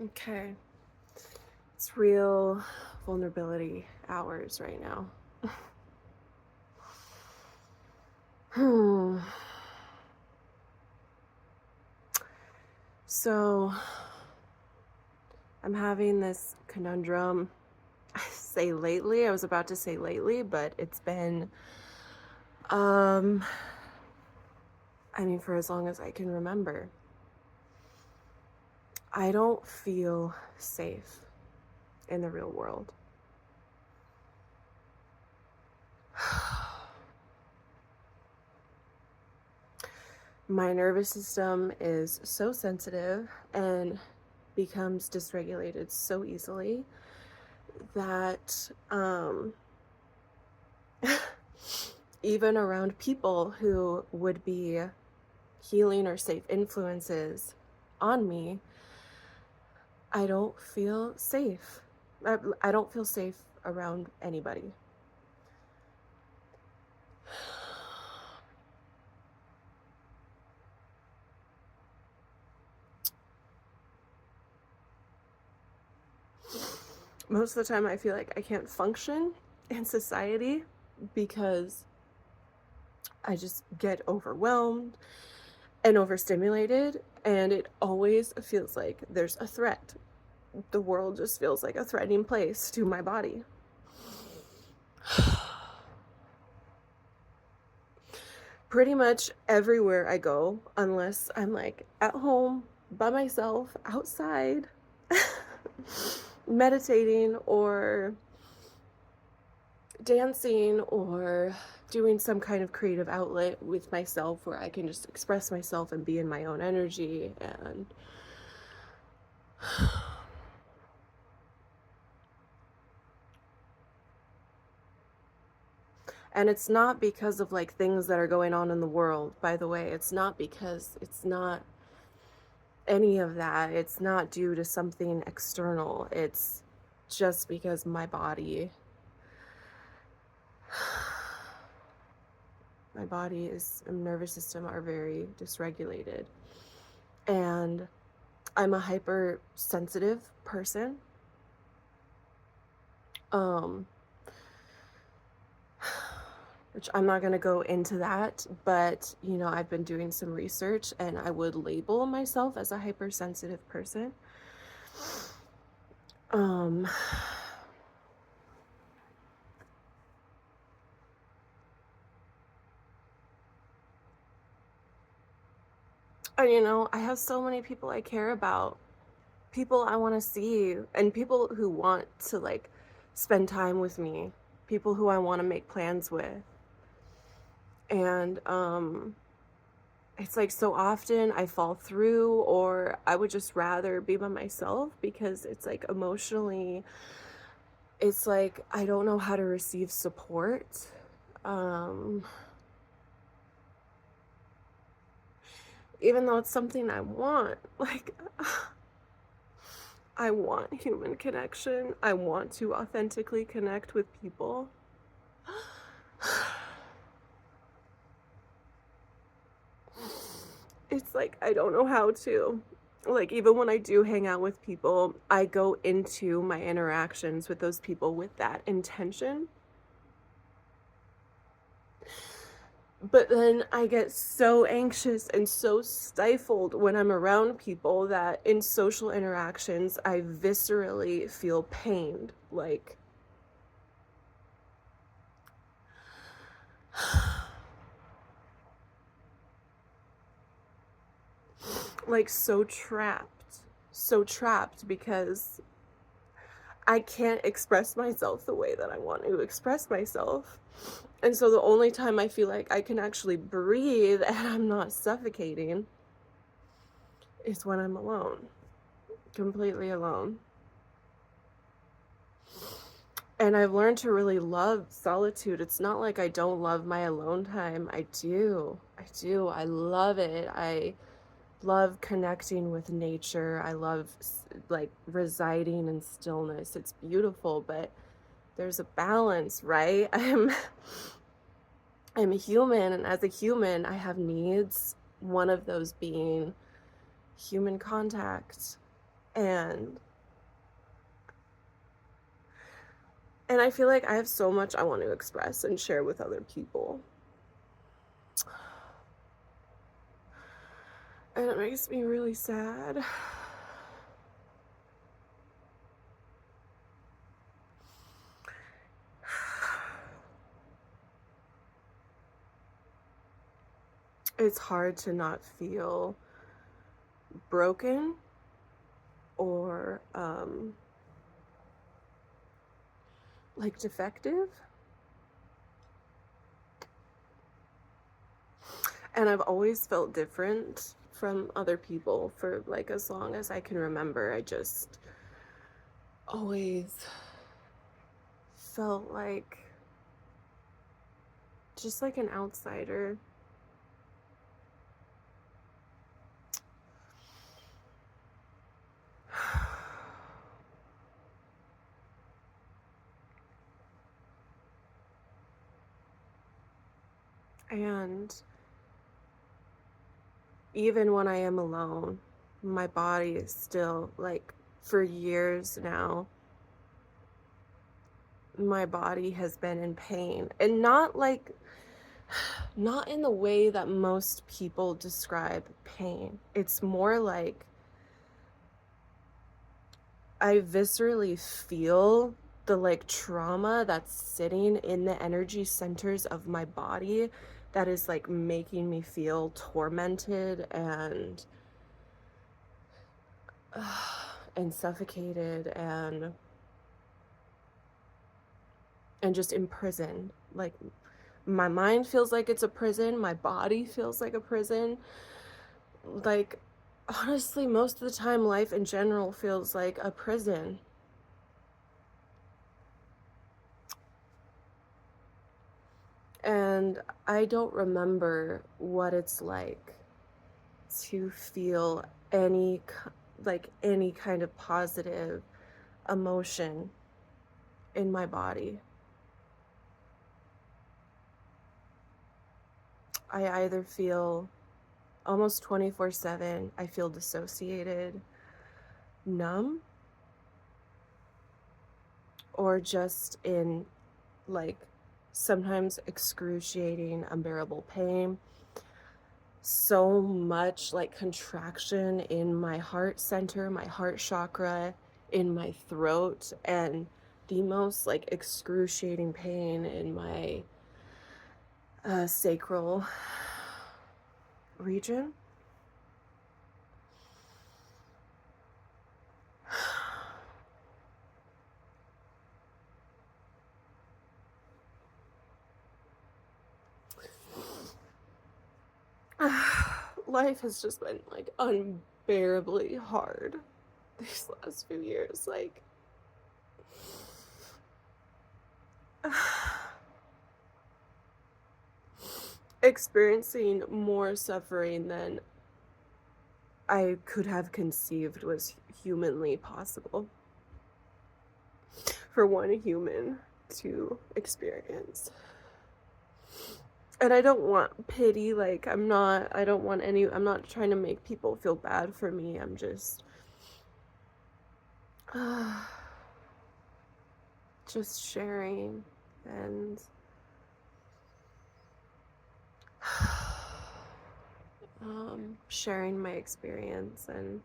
Okay. It's real vulnerability hours right now. Hmm. So I'm having this conundrum. I say lately, I was about to say lately, but it's been, um, for as long as I can remember. I don't feel safe in the real world. My nervous system is so sensitive and becomes dysregulated so easily that even around people who would be healing or safe influences on me, I don't feel safe. I don't feel safe around anybody. Most of the time, I feel like I can't function in society because I just get overwhelmed and overstimulated, and it always feels like there's a threat. The world just feels like a threatening place to my body. Pretty much everywhere I go, unless I'm like at home by myself outside meditating or dancing or doing some kind of creative outlet with myself where I can just express myself and be in my own energy. And it's not because of like things that are going on in the world, by the way. It's not because it's not any of that. It's not due to something external. It's just because my body, my body is, and nervous system are very dysregulated. And I'm a hypersensitive person. Um, which I'm not going to go into that, but I've been doing some research and I would label myself as a hypersensitive person. Um, and I have so many people I care about, people I want to see, and people who want to like spend time with me, people who I want to make plans with. And it's like so often I fall through, or I would just rather be by myself because it's like emotionally, it's like I don't know how to receive support. Um, Even though it's something I want, like, I want human connection. I want to authentically connect with people. It's like I don't know how to. Like, even when I do hang out with people, I go into my interactions with those people with that intention. But then I get so anxious and so stifled when I'm around people that in social interactions, I viscerally feel pained. Like so trapped. So trapped because I can't express myself the way that I want to express myself. And so the only time I feel like I can actually breathe and I'm not suffocating is when I'm alone, completely alone. And I've learned to really love solitude. It's not like I don't love my alone time. I do. I do. I love it. I love connecting with nature. I love like residing in stillness. It's beautiful, but there's a balance, right? I'm a human, and as a human, I have needs. One of those being human contact. And I feel like I have so much I want to express and share with other people. And it makes me really sad. It's hard to not feel broken or like defective. And I've always felt different from other people for like as long as I can remember. I just always felt like just like an outsider. And even when I am alone, my body is still like, for years now, my body has been in pain. And not like, not in the way that most people describe pain. It's more like I viscerally feel the like trauma that's sitting in the energy centers of my body that is like making me feel tormented and suffocated and just imprisoned. Like my mind feels like it's a prison, my body feels like a prison. Like honestly, most of the time life in general feels like a prison. And I don't remember what it's like to feel any kind of positive emotion in my body. I either feel almost 24/7, I feel dissociated, numb, or just in like sometimes excruciating, unbearable pain. So much like contraction in my heart center, my heart chakra, in my throat, and the most like excruciating pain in my sacral region. Life has just been like unbearably hard these last few years. Like, experiencing more suffering than I could have conceived was humanly possible for one human to experience. And I don't want pity, like I'm not trying to make people feel bad for me. I'm just just sharing and sharing my experience, and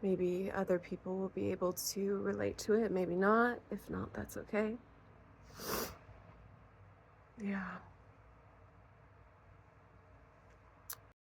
maybe other people will be able to relate to it, maybe not. If not, that's okay. Yeah.